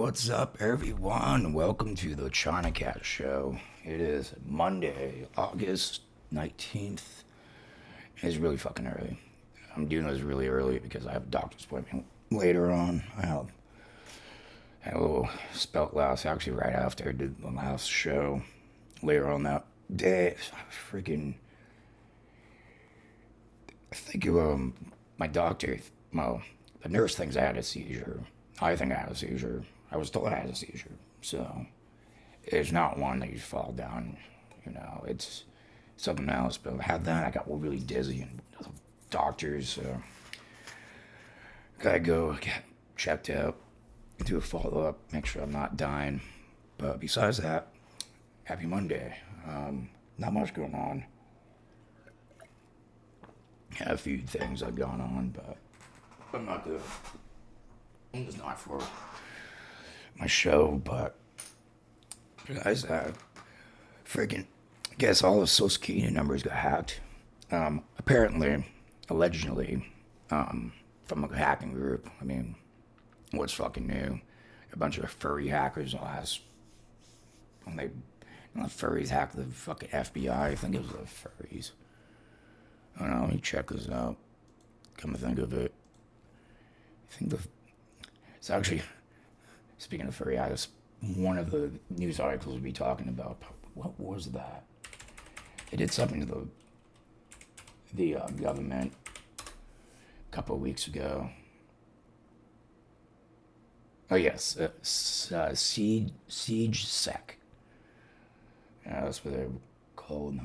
What's up, everyone? Welcome to the Chinacat show. It is Monday, August 19th. It's really fucking early. I'm doing this really early because I have a doctor's appointment later on. Had a little spelt last, actually, right after I did the last show. Later on that day, freaking. I think my doctor, well, the nurse thinks I had a seizure. I think I had a seizure. I was told I had a seizure. So it's not one that you fall down, it's something else. But I had that, I got really dizzy, and the doctors, gotta go get checked out, do a follow up, make sure I'm not dying. But besides that, happy Monday. Not much going on. Had a few things I've gone on, but I'm not good. It's not for my show, but guys, freaking, I guess all the Social Security numbers got hacked. Apparently, allegedly, from a hacking group. I mean, what's fucking new? A bunch of furry hackers when the furries hacked the fucking FBI. I think it was the furries. I don't know, let me check this out. Come to think of it. It's actually, speaking of furry hackers, one of the news articles we'll be talking about. What was that? They did something to the government a couple of weeks ago. Oh yes, siege sec. Yeah, that's what they're called.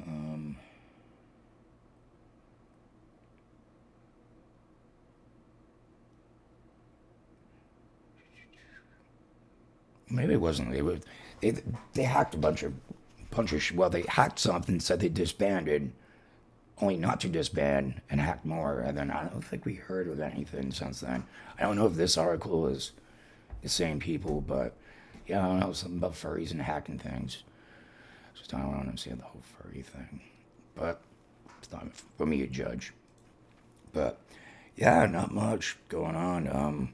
Maybe it wasn't. They hacked a bunch of well, they hacked something, said they disbanded, only not to disband, and hacked more. And then I don't think we heard of anything since then. I don't know if this article is the same people, but yeah, I don't know, something about furries and hacking things. Just I don't understand the whole furry thing, but it's not for me to judge. But yeah, not much going on.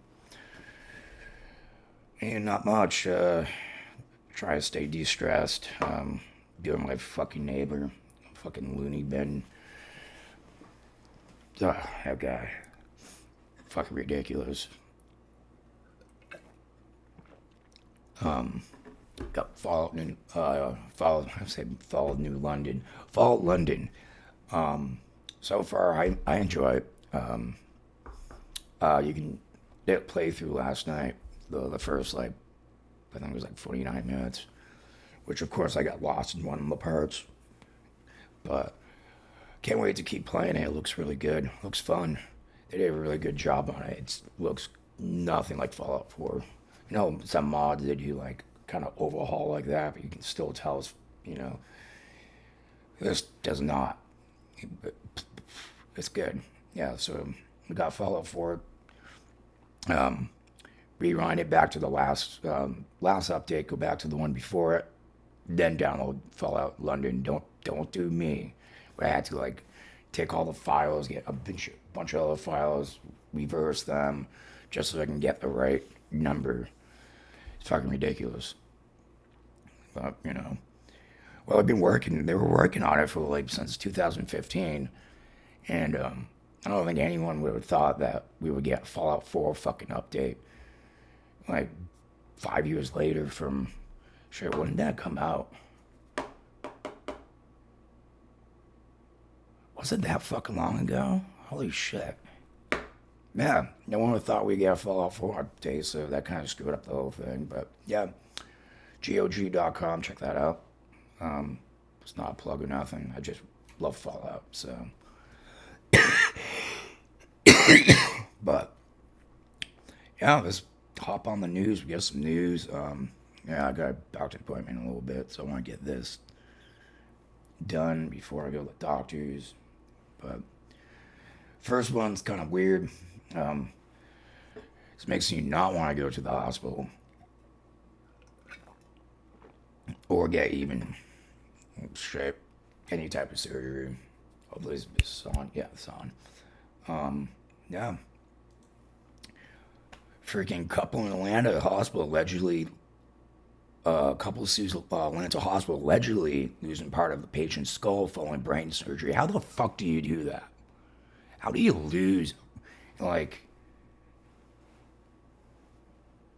And not much. Try to stay de-stressed. Dealing with my fucking neighbor. Fucking loony bin. That guy. Fucking ridiculous. Got Fallout New London. Fallout London. So far, I enjoy it. You can did a playthrough last night. The first, I think it was 49 minutes, which of course I got lost in one of the parts. But can't wait to keep playing it. It looks really good. Looks fun. They did a really good job on it. It looks nothing like Fallout 4. Some mods they do kind of overhaul like that, but you can still tell this does not. It's good. Yeah, so we got Fallout 4. Rewind it back to the last update, go back to the one before it, then download Fallout London. Don't do me, where I had to take all the files, get a bunch of other files, reverse them, just so I can get the right number. It's fucking ridiculous. But well, I've been working. They were working on it for since 2015, and I don't think anyone would have thought that we would get Fallout 4 fucking update 5 years later from, shit, when did that come out? Was it that fucking long ago? Holy shit. Yeah, no one would have thought we'd get a Fallout 4 update, so that kind of screwed up the whole thing. But yeah, GOG.com, check that out. It's not a plug or nothing. I just love Fallout, so. But yeah, let's hop on the news. We get some news. Yeah, I got a doctor appointment in a little bit, so I want to get this done before I go to the doctors. But first one's kind of weird. This makes you not want to go to the hospital or get even straight any type of surgery. Hopefully it's on. Yeah, it's on. Yeah. Freaking couple in Atlanta hospital allegedly, couple sues Atlanta hospital allegedly losing part of the patient's skull following brain surgery. How the fuck do you do that? How do you lose, like,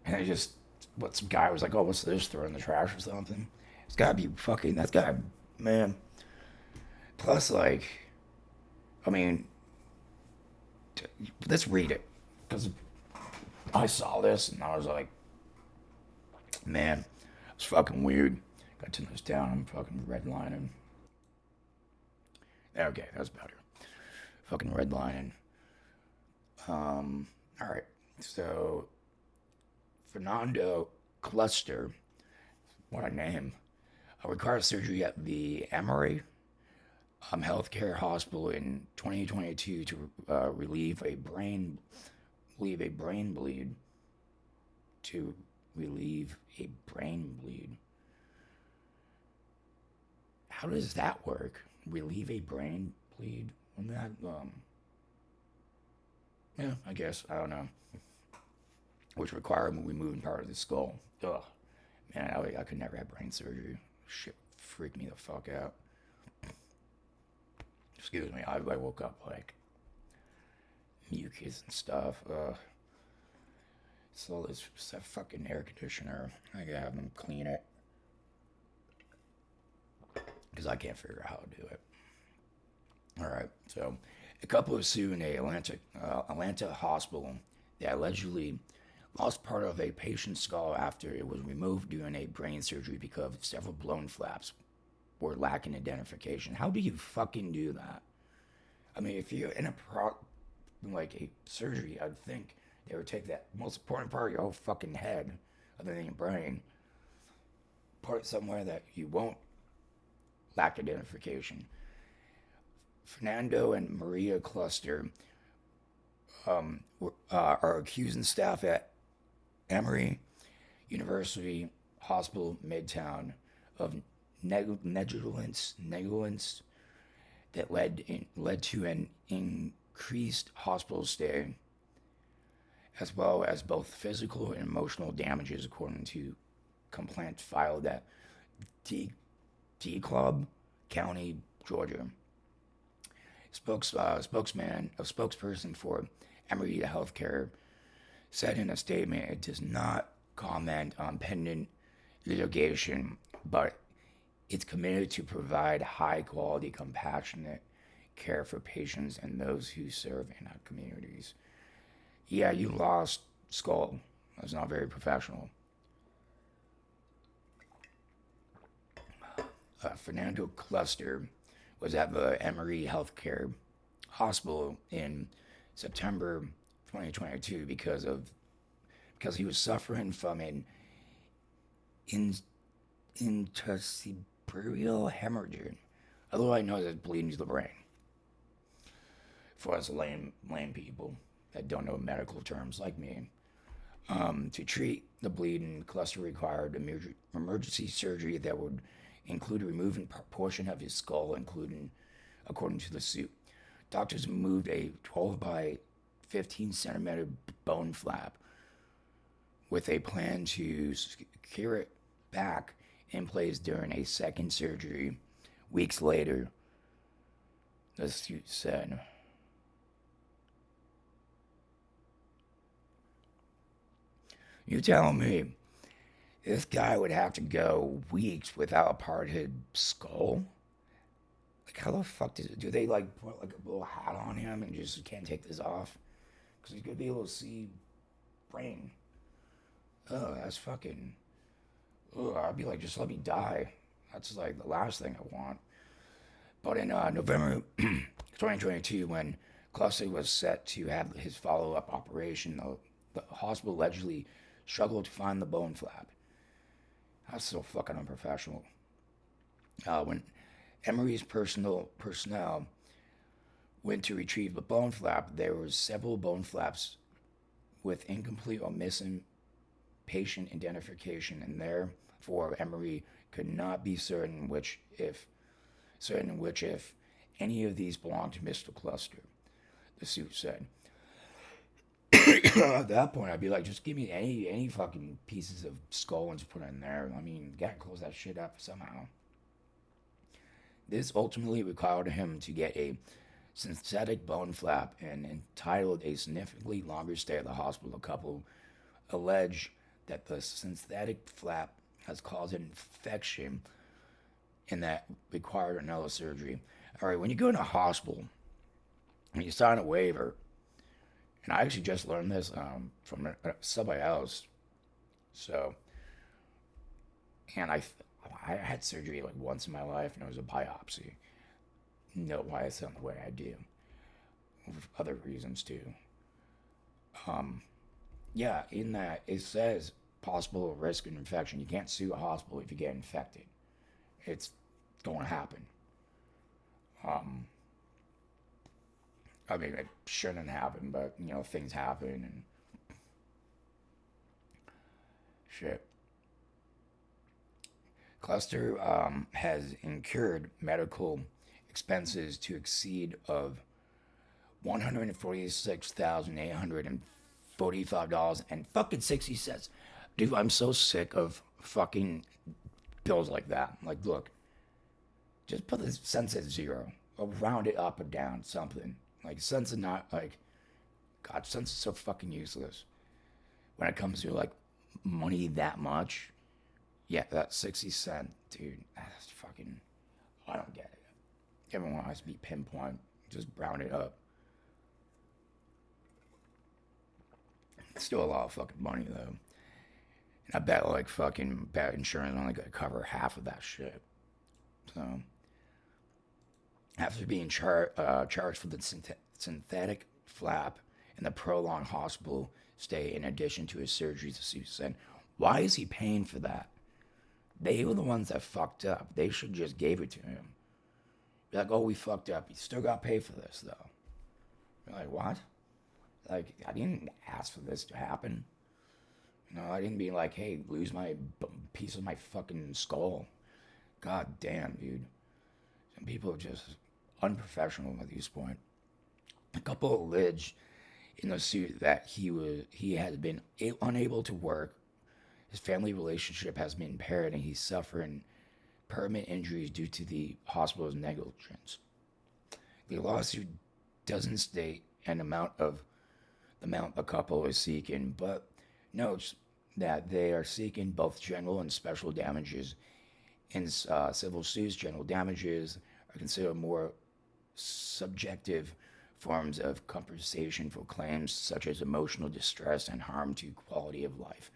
and I just, what, some guy was like, oh, what's this, throw in the trash or something? It's gotta be fucking, that's gotta, man. Plus, like, I mean, let's read it. Because I saw this and I was like, man, it's fucking weird. Got to this down, I'm fucking redlining. Okay, that's better. Fucking redlining. Alright, so Fernando Cluster, what a name, required surgery at the Emory Healthcare Hospital in 2022 to relieve a brain bleed. To relieve a brain bleed. How does that work? Relieve a brain bleed? That, yeah, I guess. I don't know. Which required removing part of the skull. Ugh. Man, I could never have brain surgery. Shit freaked me the fuck out. Excuse me, I woke up like mucus and stuff. So it's that fucking air conditioner. I gotta have them clean it. Because I can't figure out how to do it. Alright, so a couple is suing a Atlanta hospital that allegedly lost part of a patient's skull after it was removed during a brain surgery because several blown flaps were lacking identification. How do you fucking do that? I mean, if you're in like a surgery, I'd think they would take that most important part of your whole fucking head, other than your brain, put it somewhere that you won't lack identification. Fernando and Maria Cluster are accusing staff at Emory University Hospital Midtown of negligence that led to an increased hospital stay, as well as both physical and emotional damages, according to complaint filed at DeKalb County, Georgia. Spokesperson for Emory Healthcare said in a statement it does not comment on pending litigation, but it's committed to provide high quality, compassionate care for patients and those who serve in our communities. Yeah, you lost skull. That's not very professional. Fernando Cluster was at the Emory Healthcare Hospital in September 2022 because he was suffering from an intracerebral hemorrhage, otherwise known as bleeding to the brain. For us lame people that don't know medical terms like me, to treat the bleeding, Cluster required emergency surgery that would include removing a portion of his skull, including, according to the suit. Doctors removed a 12 by 15 centimeter bone flap with a plan to secure it back in place during a second surgery weeks later, the suit said. You telling me this guy would have to go weeks without a part of his skull? Like, how the fuck do they like put like a little hat on him and just can't take this off? Because he's gonna be able to see brain. Oh, that's fucking. Oh, I'd be like, just let me die. That's like the last thing I want. But in November 2022, when Cluster was set to have his follow-up operation, the hospital allegedly struggled to find the bone flap. That's so fucking unprofessional. When Emory's personnel went to retrieve the bone flap, there were several bone flaps with incomplete or missing patient identification, and therefore Emory could not be certain which if any of these belonged to Mr. Cluster, the suit said. At that point, I'd be like, just give me any fucking pieces of skull and just put it in there. I mean, gotta close that shit up somehow. This ultimately required him to get a synthetic bone flap and entitled a significantly longer stay at the hospital. A couple allege that the synthetic flap has caused an infection and that required another surgery. All right, when you go in a hospital and you sign a waiver, and I actually just learned this from somebody else. So, and I had surgery like once in my life, and it was a biopsy. Know why I sound the way I do. For other reasons too. Yeah, in that it says possible risk of infection. You can't sue a hospital if you get infected. It's going to happen. I mean, it shouldn't happen, but things happen and shit. Cluster has incurred medical expenses to exceed of $146,845 and fucking 60 cents. Dude, I'm so sick of fucking bills like that. Like, look, just put the cents at zero. Or round it up or down, something. Like, cents are not, like, God, cents are so fucking useless. When it comes to, like, money that much, yeah, that 60 cent, dude, that's fucking, I don't get it. Everyone has to be pinpoint. Just round it up. It's still a lot of fucking money, though. And I bet, like, fucking bad insurance only gonna cover half of that shit. So, after being charged for the synthetic flap and the prolonged hospital stay in addition to his surgeries, Sue said, why is he paying for that? They were the ones that fucked up. They should just gave it to him. Be like, oh, we fucked up. You still got to pay for this, though. You're like, what? Like, I didn't ask for this to happen. I didn't be like, hey, lose my piece of my fucking skull. God damn, dude. Some people are just unprofessional at this point. A couple alleged in the suit that he has been unable to work. His family relationship has been impaired, and he's suffering permanent injuries due to the hospital's negligence. The lawsuit doesn't state the amount the couple is seeking, but notes that they are seeking both general and special damages. In civil suits, general damages are considered more subjective forms of compensation for claims such as emotional distress and harm to quality of life,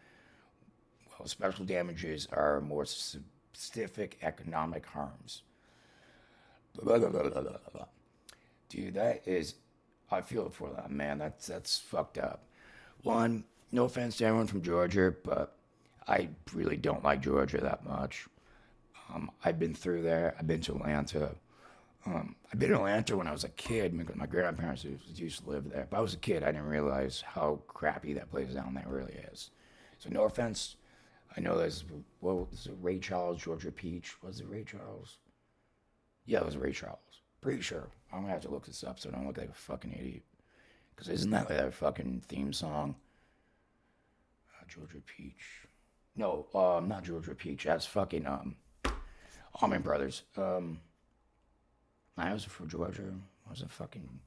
while special damages are more specific economic harms. Blah, blah, blah, blah, blah. Dude, that is, I feel for that, man. That's fucked up. One, no offense to everyone from Georgia, but I really don't like Georgia that much. I've been through there. I've been to Atlanta. I've been in Atlanta when I was a kid because my grandparents used to live there. But I was a kid. I didn't realize how crappy that place down there really is. So no offense. I know there's, what was it, Ray Charles, Georgia Peach. Was it Ray Charles? Yeah, it was Ray Charles. Pretty sure. I'm going to have to look this up so I don't look like a fucking idiot. Because isn't that like that fucking theme song? Georgia Peach. No, not Georgia Peach. That's fucking, Allman Brothers. I was from Georgia. I was a fucking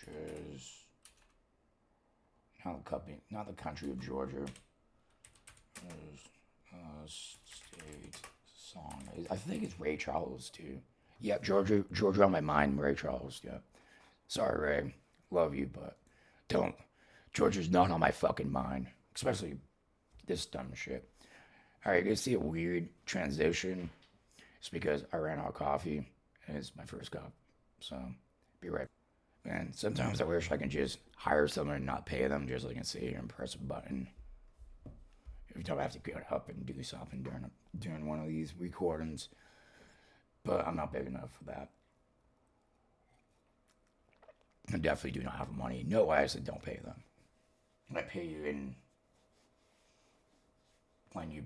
Georgia's not the country of Georgia. State song. I think it's Ray Charles too. Yeah, Georgia on my mind. Ray Charles. Yeah. Sorry, Ray. Love you, but don't. Georgia's not on my fucking mind, especially this dumb shit. All right, you see a weird transition. It's because I ran out of coffee, and it's my first cup. So, be right back. Man, sometimes I wish I can just hire someone and not pay them, just so I can sit here and press a button. You don't have to get up and do something during one of these recordings. But I'm not big enough for that. I definitely do not have money. No, I said don't pay them. I pay you in when you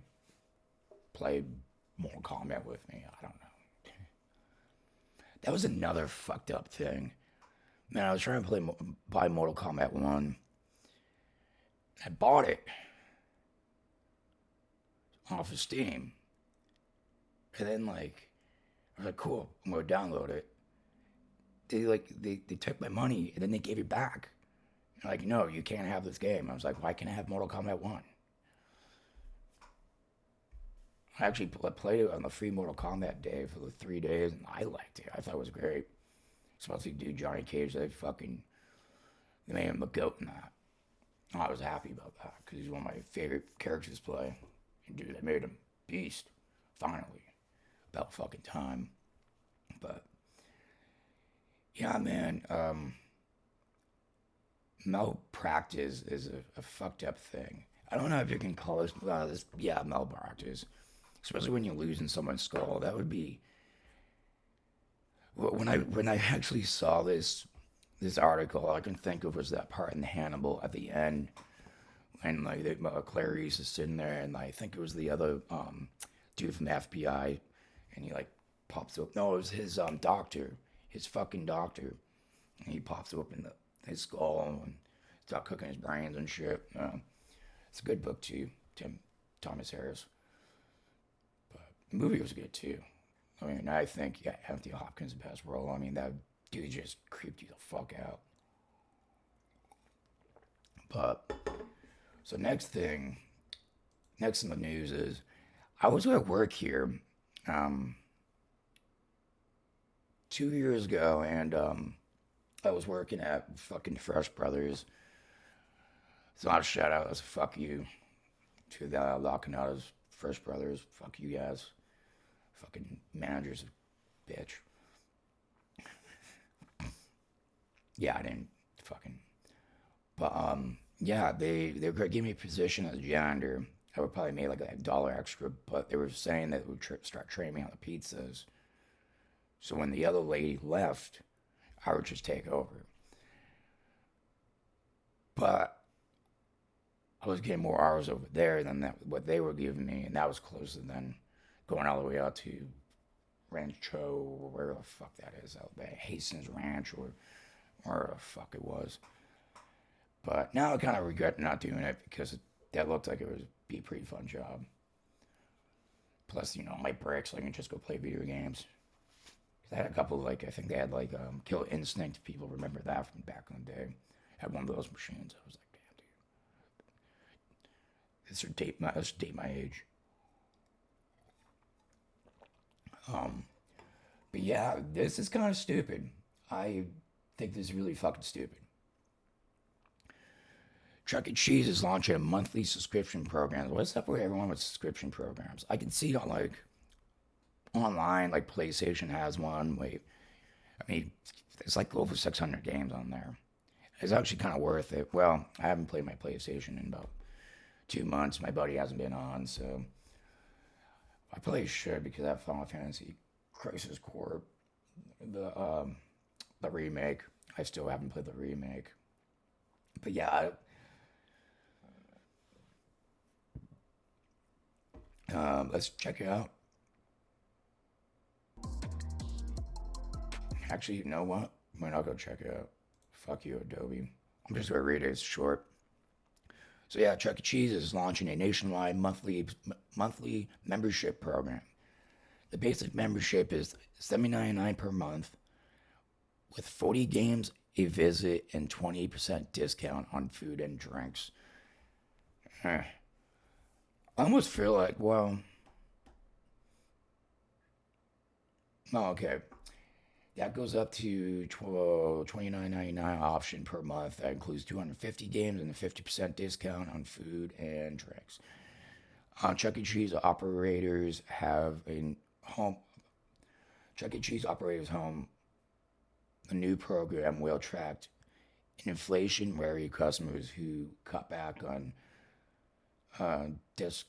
play Mortal Kombat with me. I don't know. That was another fucked up thing. Man, I was trying to buy Mortal Kombat 1. I bought it off of Steam. And then, like, I was like, cool, I'm going to download it. They took my money and then they gave it back. Like, no, you can't have this game. I was like, why can't I have Mortal Kombat 1? I actually played it on the free Mortal Kombat day for the 3 days, and I liked it. I thought it was great. Especially dude Johnny Cage, they made him a goat in that. I was happy about that because he's one of my favorite characters to play. And dude, they made him beast. Finally, about fucking time. But yeah, man, malpractice is a fucked up thing. I don't know if you can call this, yeah, malpractice. Especially when you're losing someone's skull. That would be when I actually saw this article. All I can think of was that part in Hannibal at the end, and like Clarice is sitting there, and I think it was the other dude from the FBI, and he like pops up. No, it was his doctor, his fucking doctor, and he pops open his skull and start cooking his brains and shit. It's a good book too, Thomas Harris. But the movie was good too. I mean, I think yeah, Anthony Hopkins' best role. I mean, that dude just creeped you the fuck out. But so next in the news is I was at work here 2 years ago, and I was working at fucking Fresh Brothers. It's not a shout out. It's a fuck you to the Lacanadas Fresh Brothers. Fuck you guys. Fucking managers, bitch. Yeah, I didn't fucking. But yeah, they were giving me a position as a janitor. I would probably make like $1 extra, but they were saying that it would start training me on the pizzas. So when the other lady left, I would just take over. But I was getting more hours over there than what they were giving me, and that was closer than going all the way out to Rancho or wherever the fuck that is out there, Hastings Ranch or where the fuck it was. But now I kind of regret not doing it because that looked like it would be a pretty fun job. Plus, my breaks, I can just go play video games. 'Cause I had a couple, like, I think they had, like, Kill Instinct. People remember that from back in the day. I had one of those machines. I was like, damn, dude. This should date my age. But yeah, this is kind of stupid. I think this is really fucking stupid. Chuck E. Cheese is launching a monthly subscription program. What's up with everyone with subscription programs? I can see on like online, like PlayStation has one. Wait, I mean, there's like over 600 games on there. It's actually kind of worth it. Well, I haven't played my PlayStation in about 2 months. My buddy hasn't been on, so I probably should because I have Final Fantasy Crisis Core, the remake. I still haven't played the remake, but yeah, let's check it out. Actually, you know what? Might not go check it out. Fuck you, Adobe. I'm just gonna read it. It's short. So yeah, Chuck E. Cheese is launching a nationwide monthly membership program. The basic membership is $79.99 per month, with 40 games a visit and 20% discount on food and drinks. I almost feel like, well, oh, okay. That goes up to $29.99 option per month. That includes 250 games and a 50% discount on food and drinks. Chuck E. Cheese operators have a home. Chuck E. Cheese operators home. The new program will attract inflation-wary customers who cut back on discreet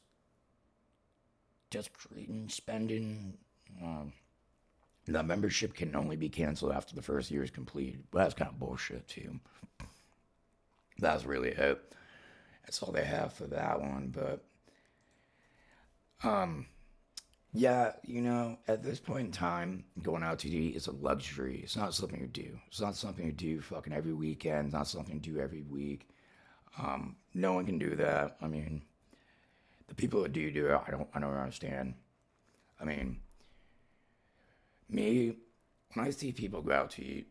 spending. The membership can only be canceled after the first year is completed. Well, that's kind of bullshit too. That's really it. That's all they have for that one. But Yeah, at this point in time, going out to eat is a luxury. It's not something you do. It's not something you do fucking every weekend. It's not something you do every week. No one can do that. I mean, the people that do it, I don't understand. I mean, me, when I see people go out to eat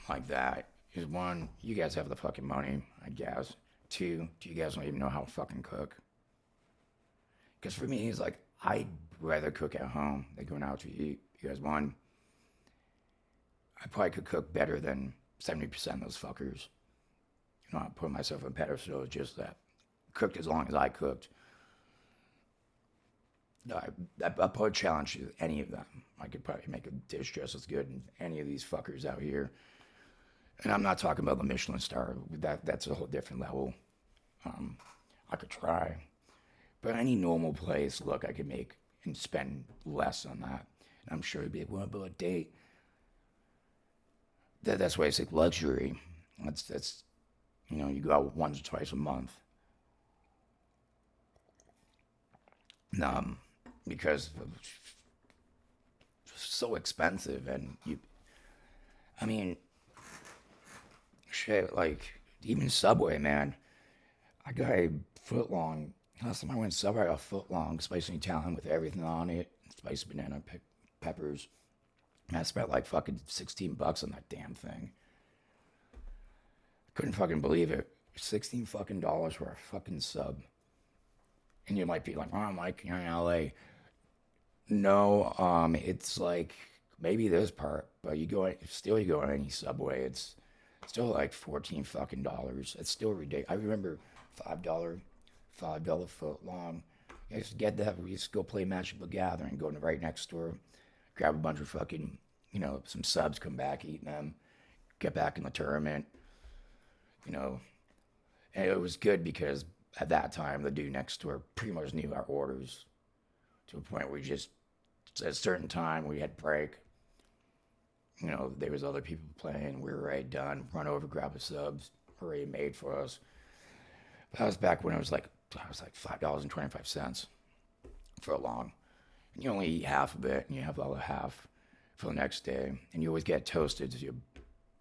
like that, is one, you guys have the fucking money, I guess. Two, do you guys don't even know how to fucking cook? Because for me, it's like, I'd rather cook at home than going out to eat. Because one, I probably could cook better than 70% of those fuckers. I put myself on a pedestal. It's just that cooked as long as I cooked. I probably challenge any of them. I could probably make a dish just as good as any of these fuckers out here. And I'm not talking about the Michelin star. That's a whole different level. I could try. But any normal place, look, I could make and spend less on that. And I'm sure it'd be a date. That's why I say luxury. That's you go out once or twice a month. Because it's so expensive and I mean, shit, like, even Subway, man. I got a foot long. Last time I went Subway, I got a foot long spicy Italian with everything on it. Spicy banana peppers. And I spent like fucking $16 on that damn thing. Couldn't fucking believe it. 16 fucking dollars for a fucking sub. And you might be like, oh, Mike, you're in LA. No, it's like maybe this part, but you go on any Subway, it's still like 14 fucking dollars. It's still ridiculous. I remember $5 foot long. I used to get that. We used to go play Magic the Gathering, go to right next door, grab a bunch of fucking, some subs, come back, eat them, get back in the tournament, you know. And it was good because at that time, the dude next door pretty much knew our orders to a point where we just, at a certain time, we had break. There was other people playing. We were already done. Run over, grab the subs, already made for us. But that was back when it was like $5.25 for a long. And you only eat half of it, and you have the other half for the next day. And you always get toasted so your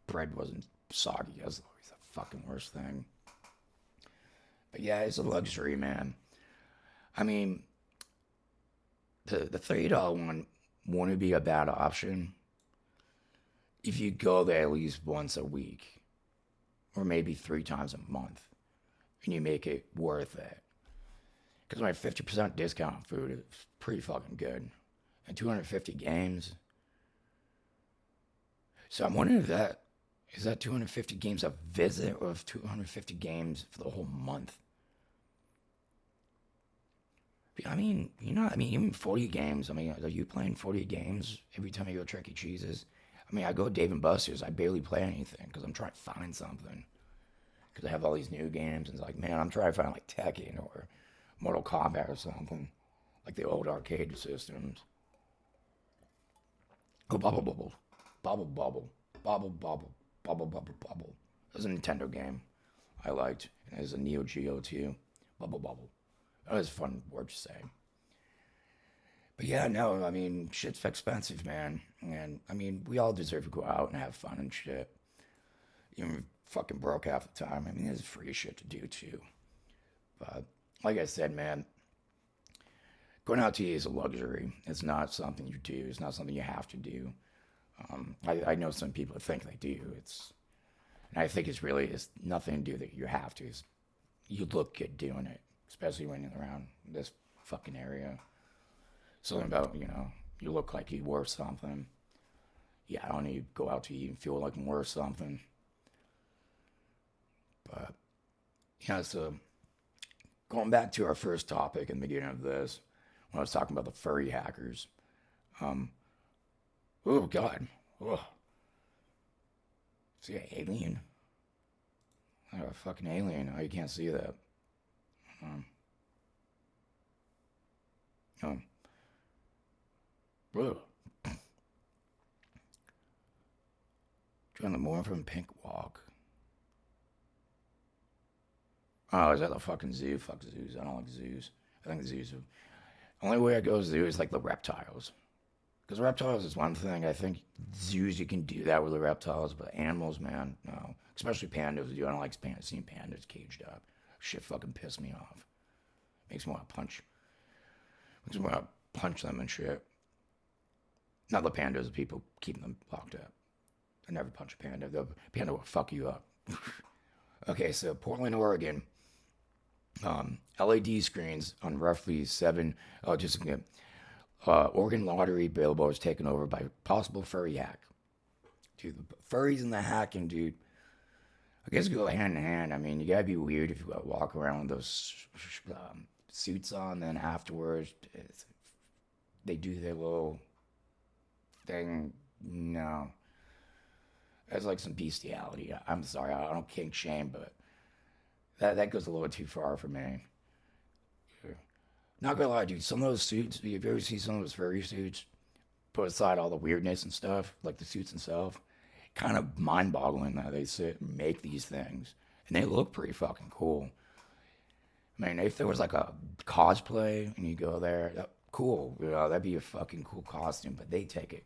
bread wasn't soggy. That's always the fucking worst thing. But yeah, it's a luxury, man. I mean, the $30 one wouldn't be a bad option if you go there at least once a week or maybe 3 times a month and you make it worth it. Because my 50% discount on food is pretty fucking good. And 250 games. So I'm wondering if is that 250 games a visit or if 250 games for the whole month? I mean, even 40 games. I mean, are you playing 40 games every time you go to Chuck E. Cheese's? I mean, I go to Dave and Buster's. I barely play anything because I'm trying to find something. Because I have all these new games, and it's like, man, I'm trying to find like Tekken or Mortal Kombat or something. Like the old arcade systems. Oh, Bubble Bubble. Bubble Bubble. Bubble Bubble. Bubble Bubble Bubble. It was a Nintendo game I liked. And it was a Neo Geo too. Bubble Bubble. That was a fun word to say. But yeah, no, I mean, shit's expensive, man. And I mean, we all deserve to go out and have fun and shit. Even fucking broke half the time. I mean, there's free shit to do too. But like I said, man, going out to eat is a luxury. It's not something you do. It's not something you have to do. I know some people that think they do. And I think it's nothing to do that you have to. You look good doing it, especially when you're around this fucking area. Something about, you look like you worth something. Yeah, I don't need to go out to eat and feel like I'm worth something. But, so going back to our first topic in the beginning of this, when I was talking about the furry hackers. Oh, God. Oh. See an alien? I got a fucking alien. Oh, you can't see that. Um, Ugh. Join the More from Pink Walk. Oh, is that the fucking zoo? Fuck zoos. I don't like zoos. I think zoos are... Only way I go to zoo is like the reptiles. Because reptiles is one thing. I think zoos you can do that with the reptiles, but animals, man, no. Especially pandas. I don't like seeing pandas caged up. Shit fucking pissed me off. Makes me want to punch. Makes me want to punch them and shit. Not the pandas, the people keeping them locked up. I never punch a panda. The panda will fuck you up. Okay, so Portland, Oregon. LED screens on roughly seven. Just Oregon lottery billboards taken over by possible furry hack. Dude, the furries and the hacking, dude. I guess go hand in hand. I mean, you gotta be weird if you walk around with those suits on. Then afterwards, they do their little thing. No, that's like some bestiality. I'm sorry, I don't kink shame, but that goes a little too far for me. Not gonna lie, dude. Some of those suits, if you ever see some of those furry suits, put aside all the weirdness and stuff, like the suits themselves, kind of mind-boggling that they sit and make these things, and they look pretty fucking cool. I mean, if there was like a cosplay and you go there, cool, that'd be a fucking cool costume. But they take it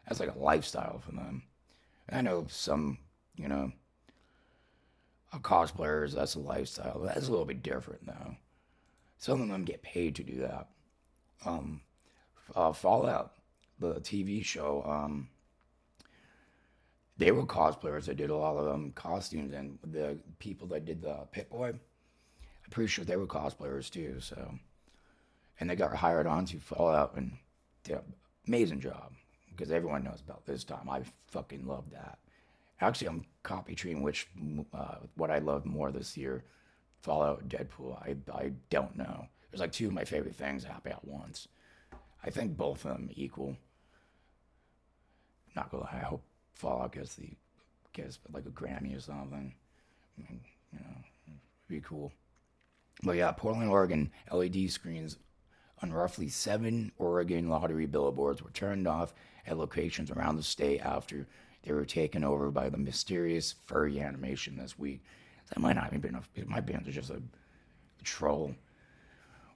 as like a lifestyle for them. And I know some, you know, cosplayers, that's a lifestyle. That's a little bit different though. Some of them get paid to do that. Fallout, the TV show, they were cosplayers that did a lot of costumes, and the people that did the Pit Boy, I'm pretty sure they were cosplayers too. So, and they got hired on to Fallout and did an amazing job because everyone knows about this time. I fucking love that. Actually, I'm copy treating which what I love more this year, Fallout, Deadpool. I don't know. There's like two of my favorite things happen at once. I think both of them equal. Not gonna lie, I hope Fallout gets like a Grammy or something. I mean, you know, it'd be cool. But yeah, Portland, Oregon, LED screens on roughly seven Oregon lottery billboards were turned off at locations around the state after they were taken over by the mysterious furry animation this week. That might not have been it might be just a troll.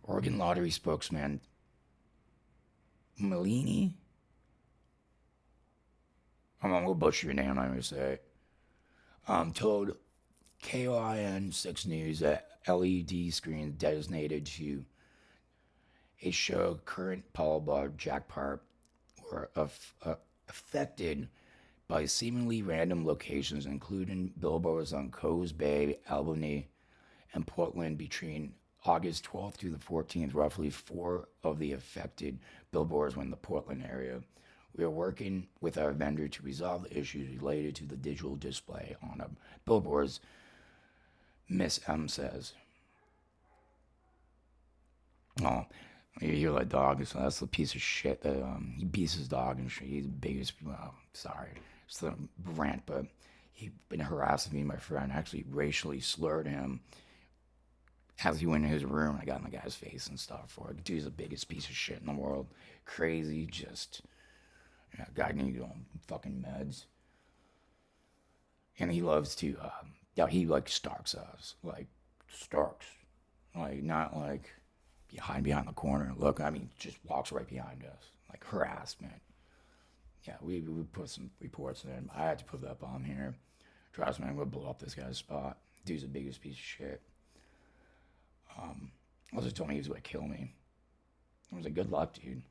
Oregon lottery spokesman Malini. I'm gonna butcher your name, I'm gonna say. Told KOIN 6 News that LED screens designated to a show current Paul Jack Park were affected by seemingly random locations, including billboards on Coes Bay, Albany, and Portland between August 12th through the 14th. Roughly four of the affected billboards were in the Portland area. We are working with our vendor to resolve the issues related to the digital display on billboards, Miss M says. Oh, you hear that dog? So that's the piece of shit that he beats his dog and shit. He's the biggest. Sorry, it's the rant, but he's been harassing me. My friend actually racially slurred him as he went in his room. I got in the guy's face and stuff for it. Dude's the biggest piece of shit in the world. Crazy, just guy needs fucking meds. And he loves to, he like stalks us, like stalks, like not like behind the corner. Look, I mean, just walks right behind us, like harassment. Yeah, we put some reports in. I had to put that up on here. Trust me, I'm gonna blow up this guy's spot. Dude's the biggest piece of shit. Also told me he was gonna kill me. I was like, good luck, dude.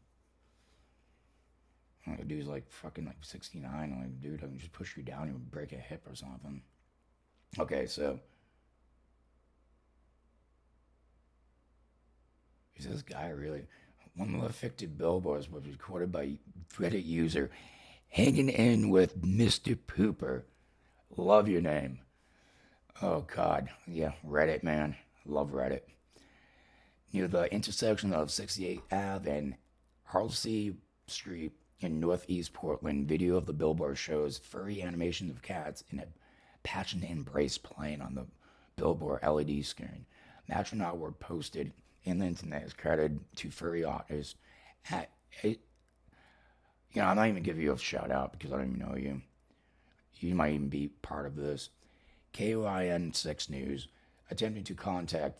The dude's like fucking like 69. I'm like, dude, I can just push you down and break a hip or something. Okay, so is this guy really? One of the affected billboards was recorded by Reddit user hanging in with Mr. Pooper. Love your name. Oh God, yeah, Reddit man, love Reddit. Near the intersection of 68th Ave and Halsey Street in northeast Portland, video of the billboard shows furry animations of cats in a passionate embrace playing on the billboard LED screen. Natural artwork posted in the internet is credited to furry artists at I'm not even giving you a shout out because I don't even know you. You might even be part of this. KOIN 6 News attempting to contact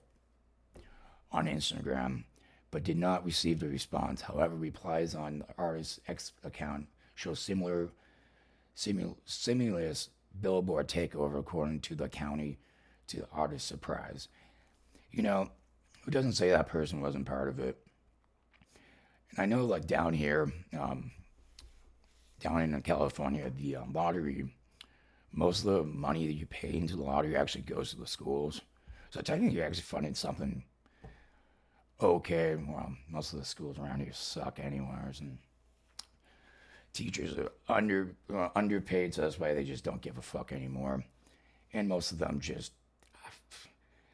on Instagram, but did not receive a response. However, replies on the artist's X account show simultaneous billboard takeover, according to the county, to the artist's surprise. You know, who doesn't say that person wasn't part of it? And I know, like down here, down in California, the lottery, most of the money that you pay into the lottery actually goes to the schools. So technically, you're actually funding something okay. Well, most of the schools around here suck anyways, and teachers are underpaid, so that's why they just don't give a fuck anymore. And most of them just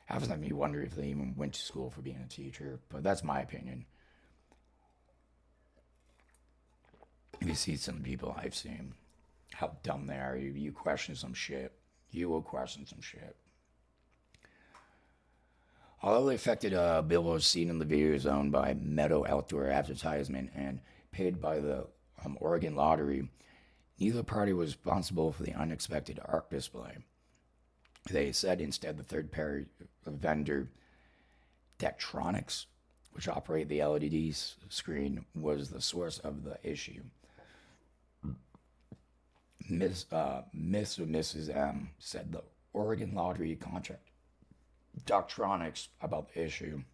half of them, you wonder if they even went to school for being a teacher. But that's my opinion. If you see some people I've seen, how dumb they are, you question some shit. You will question some shit. Although the affected billboard seen in the video is owned by Meadow Outdoor Advertisement and paid by the Oregon Lottery, neither party was responsible for the unexpected art display. They said instead the third-party vendor, Daktronics, which operate the LED screen, was the source of the issue. Miss or Mrs. M said the Oregon Lottery contract Daktronics about the issue,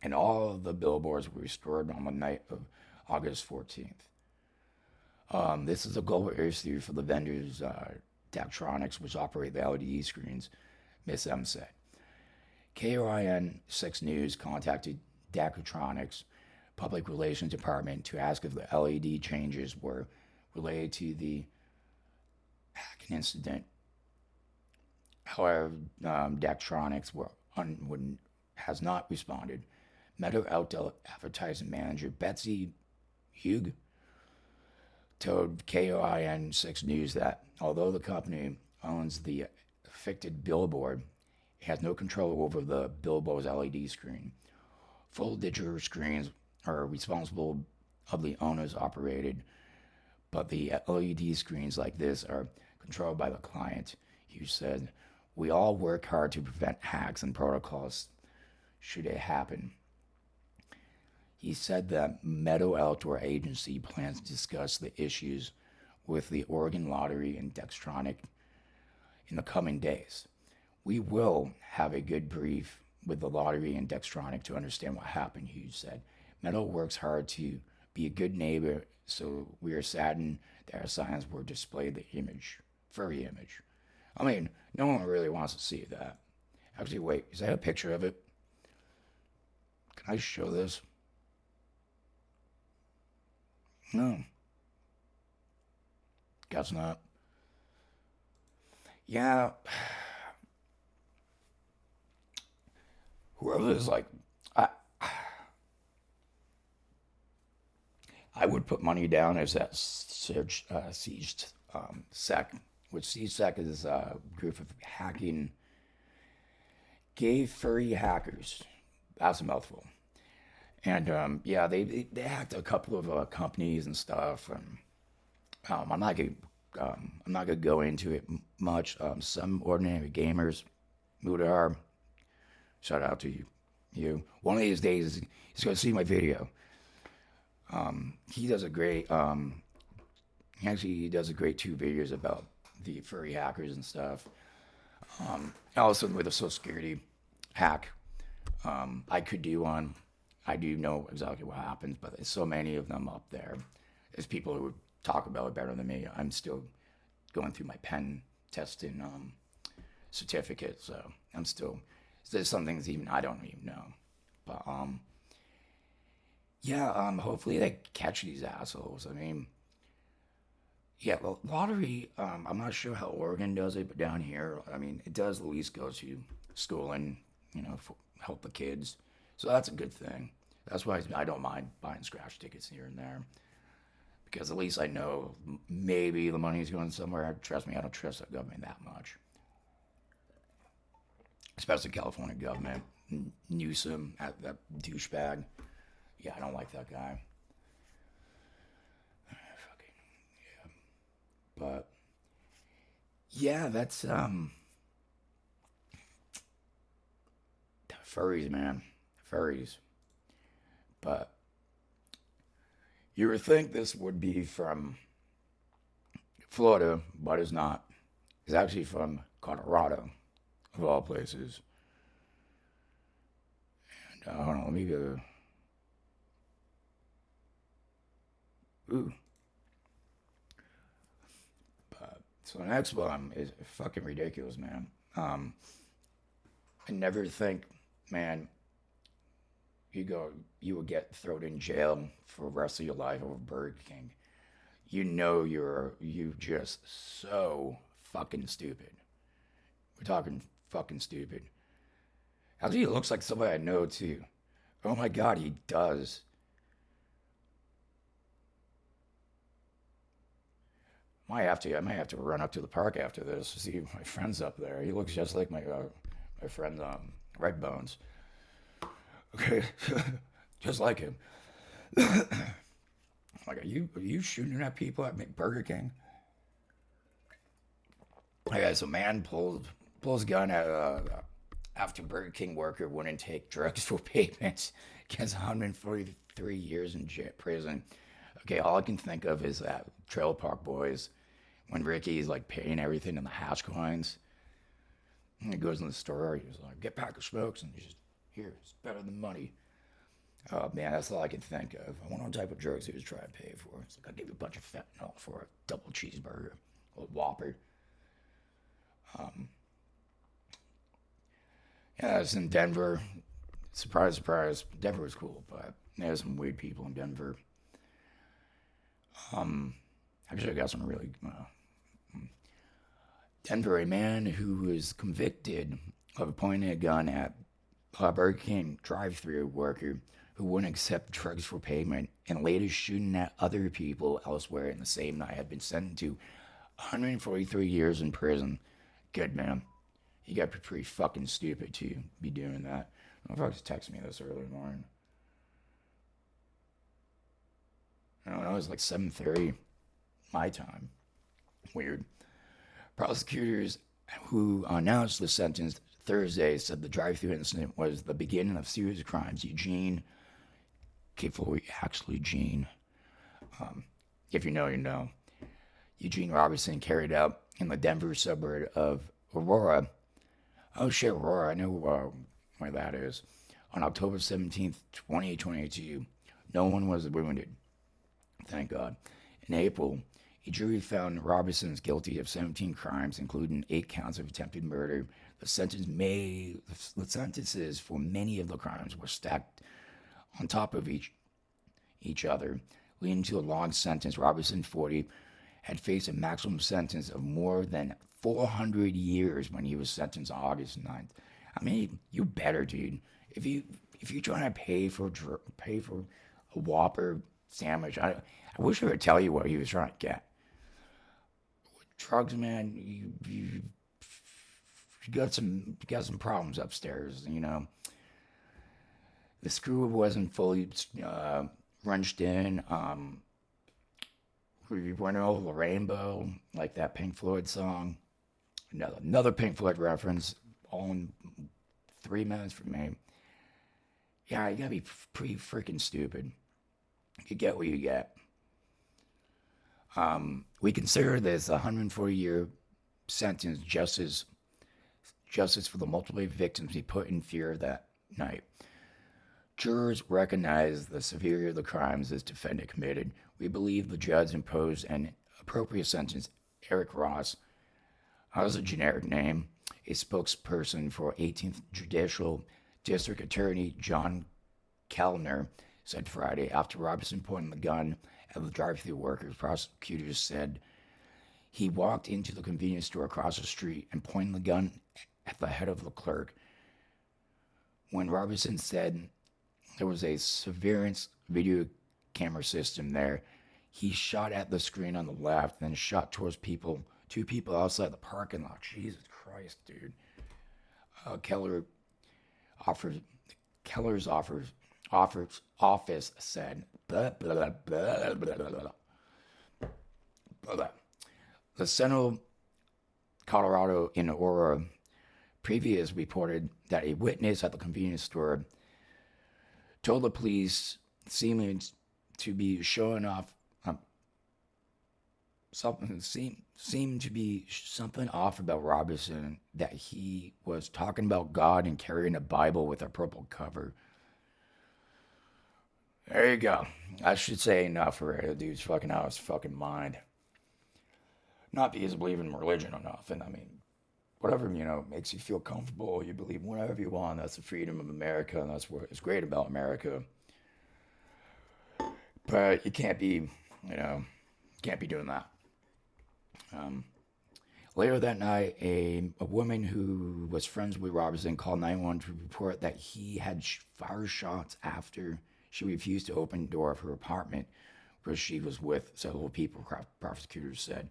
and all of the billboards were restored on the night of August 14th. This is a global issue for the vendors, Daktronics, which operate the LED screens, Miss M said. KOIN 6 News contacted Daktronics Public Relations Department to ask if the LED changes were related to the hacking incident. However, Daktronics has not responded. Meadow Outdoor Advertising Manager Betsy Hugh told KOIN 6 News that although the company owns the affected billboard, it has no control over the billboard's LED screen. Full digital screens are responsible of the owners operated, but the LED screens like this are controlled by the client. Hughes said, "We all work hard to prevent hacks and protocols should it happen." He said that Meadow Outdoor Agency plans to discuss the issues with the Oregon Lottery and Daktronics in the coming days. "We will have a good brief with the lottery and Daktronics to understand what happened," Hughes said. "Meadow works hard to be a good neighbor, so we are saddened that our signs were displayed the furry image." I mean, no one really wants to see that. Actually, wait, is that a picture of it? Can I show this? No. Guess not. Yeah. Whoever is like, I would put money down as that sieged sec, which siege sec is a group of hacking gay furry hackers. That's a mouthful. And yeah, they hacked a couple of companies and stuff. And I'm not gonna go into it much. Some ordinary gamers, Mudar, shout out to you. One of these days, he's gonna see my video. He does a great. He does a great 2 videos about the furry hackers and stuff. Also with a Social Security hack. I could do one. I do know exactly what happens, but there's so many of them up there. There's people who would talk about it better than me. I'm still going through my pen testing certificate, so there's some things even I don't even know. But yeah, hopefully they catch these assholes. I mean, yeah, the lottery, I'm not sure how Oregon does it, but down here, I mean, it does at least go to school and, help the kids. So that's a good thing. That's why I don't mind buying scratch tickets here and there. Because at least I know maybe the money's going somewhere. Trust me, I don't trust the government that much. Especially California government. Newsom, that douchebag. Yeah, I don't like that guy. Fucking, yeah. But, yeah, that's, furries, man. Furries. But you would think this would be from Florida, but it's not. It's actually from Colorado, of all places. And hold on, let me go. Ooh. So the next one is fucking ridiculous, man. I never think, man, you would get thrown in jail for the rest of your life over Burger King. You know you just so fucking stupid. We're talking fucking stupid. Actually, he looks like somebody I know too. Oh my god, he does. I might have to run up to the park after this to see my friend's up there. He looks just like my friend Red Bones. Okay, just like him. Like, are you shooting at people at Burger King? Yeah, so man pulls gun at after Burger King worker wouldn't take drugs for payments. Gets 143 years in prison. Okay, all I can think of is that Trailer Park Boys when Ricky's like paying everything in the hash coins. And he goes in the store, he's like, get a pack of smokes, and he's just, here, it's better than money. Oh man, that's all I can think of. I wonder what type of drugs he was trying to pay for. It's like, I'll give you a bunch of fentanyl for a double cheeseburger or a Whopper. Yeah, it's in Denver. Surprise, surprise. Denver was cool, but there's some weird people in Denver. Actually, I got some really. Denver, a man who was convicted of pointing a gun at a Burger King drive-thru worker who wouldn't accept drugs for payment and later shooting at other people elsewhere in the same night had been sentenced to 143 years in prison. Good man. You got to be pretty fucking stupid to be doing that. I don't know if I just texted me this early morning. I don't know, it was like 7:30 my time. Weird. Prosecutors who announced the sentence Thursday said the drive-thru incident was the beginning of serious crimes. Eugene, actually Gene, if you know, you know. Eugene Robertson carried out in the Denver suburb of Aurora. Oh shit, Aurora, I know where that is. On October 17th, 2022, no one was wounded. Thank God. In April, a jury found Robertson guilty of 17 crimes, including 8 counts of attempted murder. The sentences for many of the crimes were stacked on top of each other, leading to a long sentence. Robertson, 40, had faced a maximum sentence of more than 400 years when he was sentenced on August 9th. I mean, you better, dude. If you're trying to pay for a Whopper sandwich, I wish I could tell you what he was trying to get. Drugs, man, you got some problems upstairs. You know, the screw wasn't fully wrenched in. We went over the rainbow, like that Pink Floyd song. Another Pink Floyd reference, all in 3 minutes for me. Yeah, you gotta be pretty freaking stupid. You get what you get. We consider this a 140-year sentence justice for the multiple victims he put in fear that night. Jurors recognize the severity of the crimes this defendant committed. We believe the judge imposed an appropriate sentence. Eric Ross, that was a generic name, a spokesperson for 18th Judicial District Attorney John Kellner, said Friday after Robertson pointed the gun at the drive-thru workers. Prosecutors said he walked into the convenience store across the street and pointed the gun at the head of the clerk. When Robertson said there was a surveillance video camera system there, he shot at the screen on the left, then shot towards two people outside the parking lot. Jesus Christ, dude. Keller's office said, blah, blah, blah, blah, blah, blah, blah. The Central Colorado in Aurora previous reported that a witness at the convenience store told the police seeming to be showing off something seemed to be something off about Robinson, that he was talking about God and carrying a Bible with a purple cover. There you go. I should say enough for it. The dude's fucking out of his fucking mind. Not because you believe in religion or nothing. I mean, whatever, makes you feel comfortable. You believe whatever you want. That's the freedom of America, and that's what is great about America. But you can't be, doing that. Later that night, a woman who was friends with Robinson called 911 to report that he had fired shots after she refused to open the door of her apartment, where she was with several people, prosecutors said.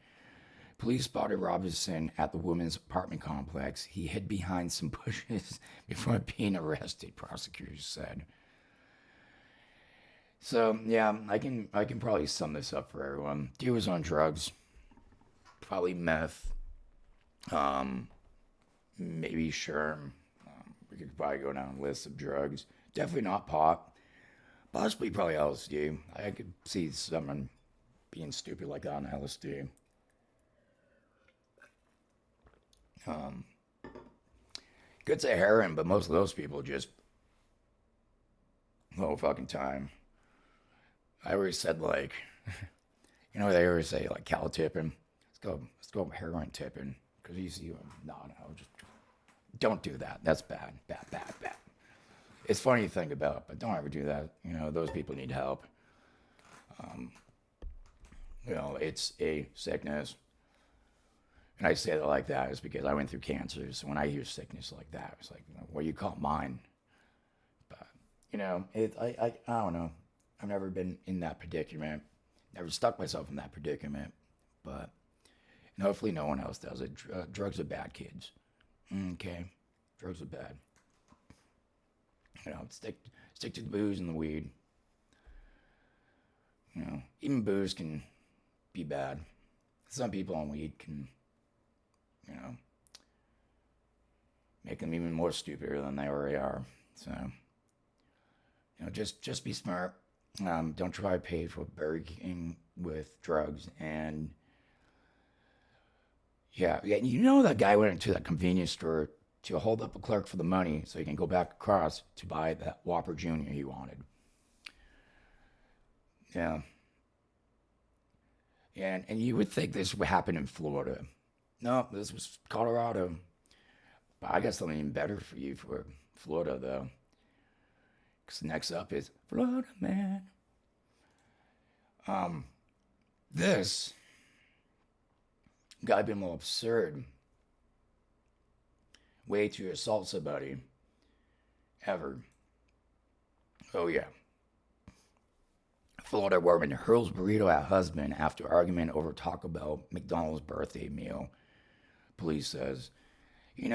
Police spotted Robinson at the woman's apartment complex. He hid behind some bushes before being arrested, prosecutors said. So, yeah, I can probably sum this up for everyone. Dude was on drugs. Probably meth, maybe sherm. We could probably go down a list of drugs. Definitely not pot. Possibly probably LSD. I could see someone being stupid like that on LSD. Could say heroin, but most of those people just the whole fucking time. I always said like, they always say like cow tipping. Let's go heroin tipping. Because you see, no, just don't do that. That's bad. Bad. It's funny to think about, but don't ever do that. Those people need help. It's a sickness. And I say that like that is because I went through cancer. So when I hear sickness like that, it's like, what do you call mine? But, I don't know. I've never been in that predicament. Never stuck myself in that predicament. But and hopefully no one else does it. Drugs are bad, kids. Okay? Drugs are bad. Stick to the booze and the weed. Even booze can be bad. Some people on weed can, make them even more stupider than they already are. So, just be smart. Don't try to pay for Burger King with drugs. And yeah, that guy went into that convenience store to hold up a clerk for the money so he can go back across to buy that Whopper Jr. he wanted. Yeah. And you would think this would happen in Florida. No, this was Colorado. But I got something even better for you for Florida, though. Because next up is Florida Man. This got to be a little absurd way to assault somebody ever. Oh, yeah. Florida woman hurls burrito at husband after argument over Taco Bell McDonald's birthday meal. Police says, you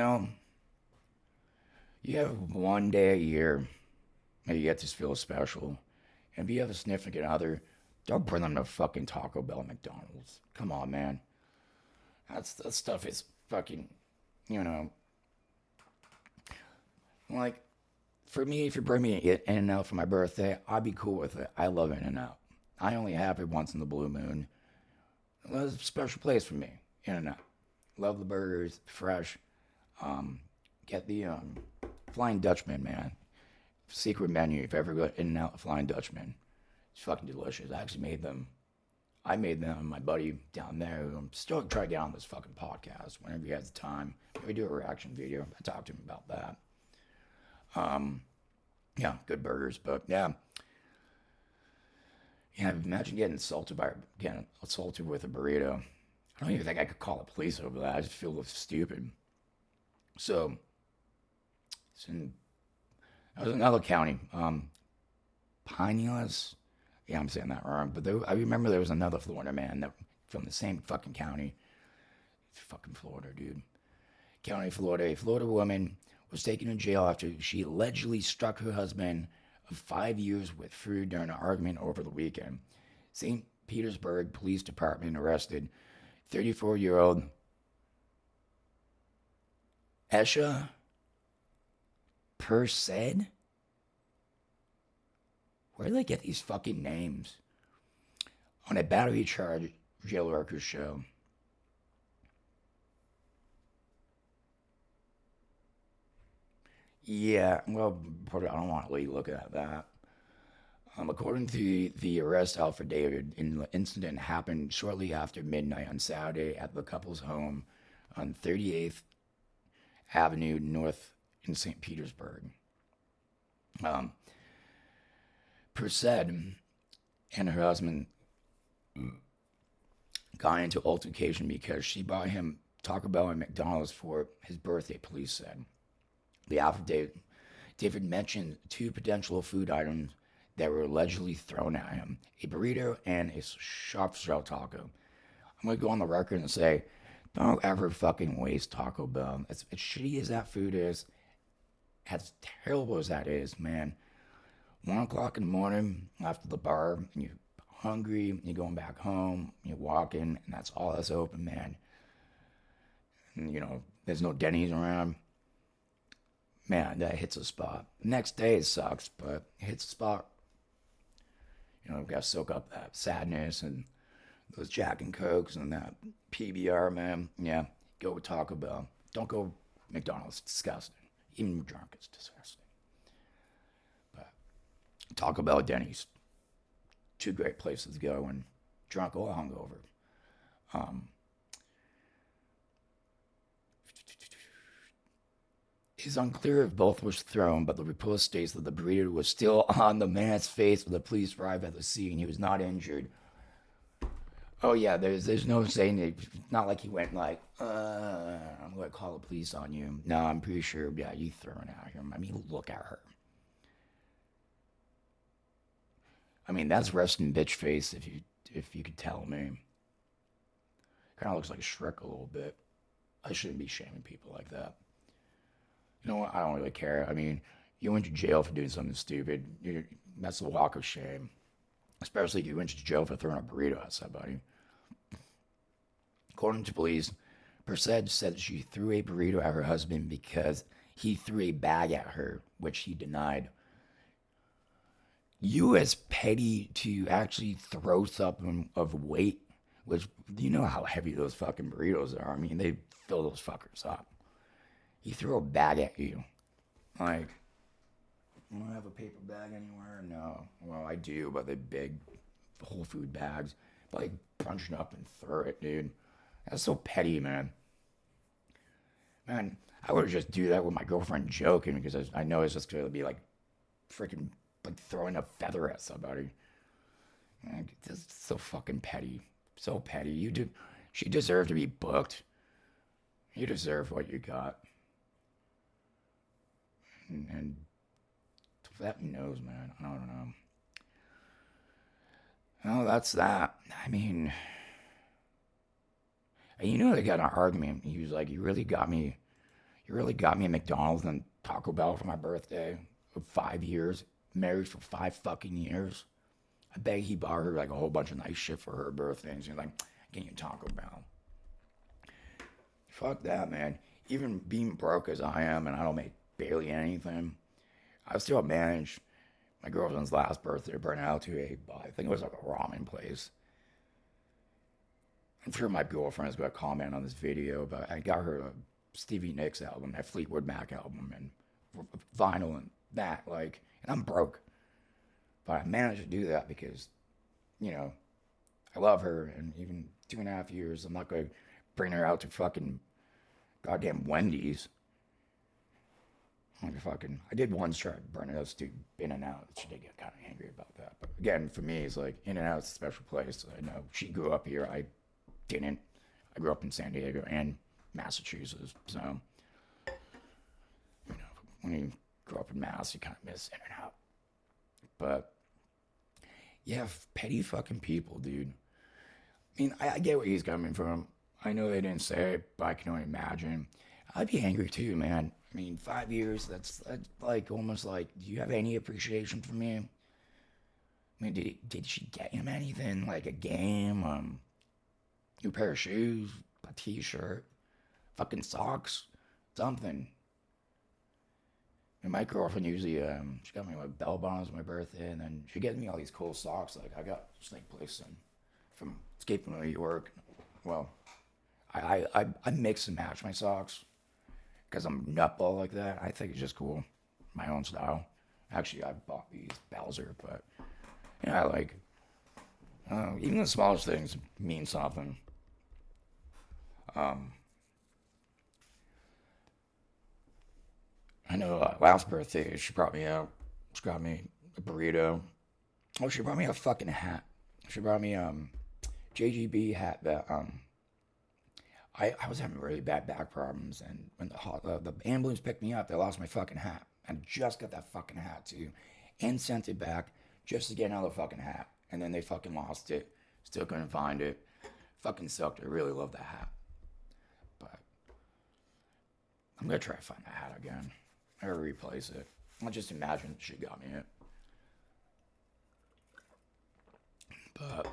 have one day a year that you get to feel special. And if you have a significant other, don't bring them to fucking Taco Bell McDonald's. Come on, man. That stuff is fucking, like, for me, if you bring me In-N-Out for my birthday, I'd be cool with it. I love In-N-Out. I only have it once in the blue moon. It's a special place for me. In-N-Out. Love the burgers, fresh. Get the Flying Dutchman, man. Secret menu. If you ever got In-N-Out Flying Dutchman, it's fucking delicious. I actually made them. I made them. My buddy down there, who I'm still trying to get on this fucking podcast whenever he has the time. We do a reaction video. I talked to him about that. Yeah, good burgers, but yeah. Yeah, imagine getting assaulted with a burrito. I don't even think I could call the police over that. I just feel stupid. So, that was another county. Pinellas. Yeah, I'm saying that wrong. But I remember there was another Florida man that from the same fucking county. Fucking Florida, dude. County, Florida. A Florida woman was taken to jail after she allegedly struck her husband of 5 years with food during an argument over the weekend. St. Petersburg Police Department arrested 34-year-old Esha Persed. Where do they get these fucking names? On a battery charged jail workers show. Yeah, well, I don't want to look at that. According to the arrest affidavit, the incident happened shortly after midnight on Saturday at the couple's home on 38th Avenue North in St. Petersburg. Um, Persed and her husband got into altercation because she bought him Taco Bell and McDonald's for his birthday, police said. The affidavit David mentioned two potential food items that were allegedly thrown at him: a burrito and a soft shell taco. I'm going to go on the record and say, don't ever fucking waste Taco Bell. As shitty as that food is, as terrible as that is, man. 1 o'clock in the morning after the bar, and you're hungry, you're going back home, you're walking, and that's all that's open, man. And, there's no Denny's around. Man, that hits a spot. Next day it sucks, but it hits a spot. Gotta soak up that sadness and those Jack and Cokes and that PBR, man. Yeah, go with Taco Bell. Don't go McDonald's. It's disgusting. Even drunk, it's disgusting. But Taco Bell, Denny's, two great places to go when drunk or hungover. It's unclear if both was thrown, but the report states that the burrito was still on the man's face when the police arrived at the scene. He was not injured. Oh yeah, there's no saying it. Not like he went like, I'm gonna call the police on you. No, I'm pretty sure. Yeah, you throwing at him. I mean, look at her. I mean, that's resting bitch face if you could tell me. Kind of looks like Shrek a little bit. I shouldn't be shaming people like that. You know what? I don't really care. I mean, you went to jail for doing something stupid. That's a walk of shame. Especially if you went to jail for throwing a burrito at somebody. According to police, Persed said she threw a burrito at her husband because he threw a bag at her, which he denied. You as petty to actually throw something of weight, which you know how heavy those fucking burritos are. I mean, they fill those fuckers up. He threw a bag at you. Like, I don't have a paper bag anywhere. No. Well, I do, but they're big Whole Food bags. But like, punch it up and throw it, dude. That's so petty, man. Man, I would just do that with my girlfriend joking because I know it's just going to be like freaking like throwing a feather at somebody. Like, this is so fucking petty. So petty. She deserved to be booked. You deserve what you got. And that knows, man. I don't know. Well, that's that. I mean, they got an argument. He was like, you really got me at McDonald's and Taco Bell for my birthday for 5 years. Married for 5 fucking years. I bet he bought her like a whole bunch of nice shit for her birthday. And she's like, getting you Taco Bell. Fuck that, man. Even being broke as I am and I don't make barely anything, I still managed my girlfriend's last birthday to burn out to I think it was like a ramen place. I'm sure my girlfriend's going to comment on this video, but I got her a Stevie Nicks album, that Fleetwood Mac album, and vinyl and that, and I'm broke. But I managed to do that because, I love her, and even 2.5 years, I'm not going to bring her out to fucking goddamn Wendy's. I did once try to burn it out to In-N-Out. She did get kind of angry about that. But again, for me, it's like In-N-Out's a special place. I know she grew up here. I didn't. I grew up in San Diego and Massachusetts. So, when you grow up in Mass, you kind of miss In-N-Out. But, yeah, petty fucking people, dude. I mean, I get where he's coming from. I know they didn't say it, but I can only imagine. I'd be angry too, man. I mean, 5 years, that's like almost like, do you have any appreciation for me? I mean, did she get him anything? Like a game, new pair of shoes, a t-shirt, fucking socks, something. And my girlfriend usually, she got me my bell bottoms on my birthday, and then she gets me all these cool socks. Like I got Snake Place from Escaping New York. Well, I mix and match my socks because I'm nutball like that. I think it's just cool, my own style. Actually, I bought these Bowser, but yeah, I like even the smallest things mean something. I know last birthday she brought me out. She got me a burrito. Oh, she brought me a fucking hat. She brought me JGB hat that I was having really bad back problems, and when the ambulance picked me up, they lost my fucking hat. I just got that fucking hat too, and sent it back just to get another fucking hat, and then they fucking lost it. Still couldn't find it. Fucking sucked. I really love that hat, but I'm gonna try to find that hat again. I gotta replace it. I just imagine she got me it, but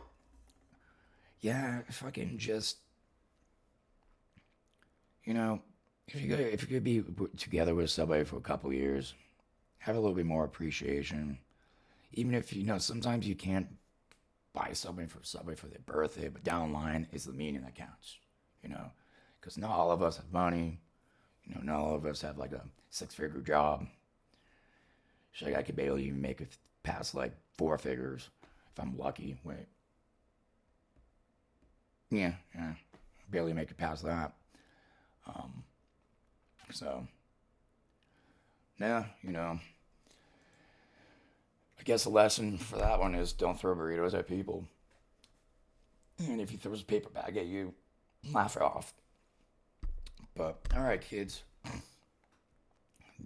yeah, fucking just you know, if you could be together with somebody for a couple years, have a little bit more appreciation. Even if sometimes you can't buy somebody for their birthday, but down the line is the meaning that counts. You know, because not all of us have money. Not all of us have like a six-figure job. So like I could barely even make it past like four figures if I'm lucky. Wait, yeah, barely make it past that. So, yeah, I guess the lesson for that one is don't throw burritos at people. And if he throws a paper bag at you, laugh it off. But, all right, kids.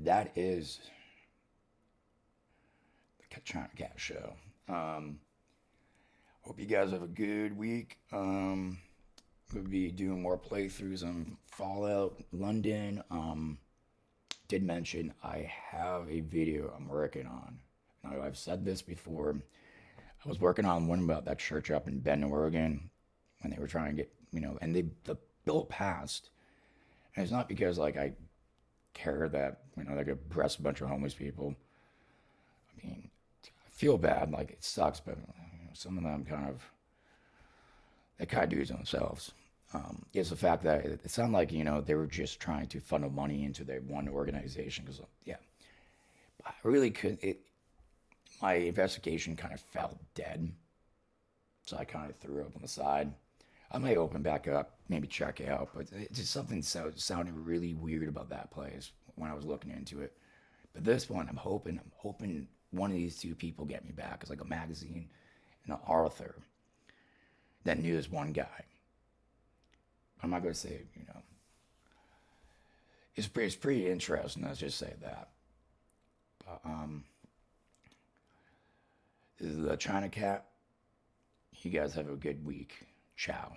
That is the Chinacat show. Hope you guys have a good week. We'll be doing more playthroughs on Fallout London. Did mention I have a video I'm working on. Now, I've said this before. I was working on one about that church up in Bend, Oregon, when they were trying to get, and the bill passed. And it's not because like I care that they could arrest a bunch of homeless people. I mean, I feel bad, like it sucks, but some of them they kind of do it themselves. Is the fact that it sounded like they were just trying to funnel money into their one organization. Because yeah, I really could. My investigation kind of fell dead, so I kind of threw it up on the side. I might open back up, maybe check it out, but it's just something sounded really weird about that place when I was looking into it. But this one, I'm hoping one of these two people get me back. It's like a magazine and an author that knew this one guy. I'm not going to say, it's pretty interesting. Let's just say that. But, this is the Chinacat. You guys have a good week. Ciao.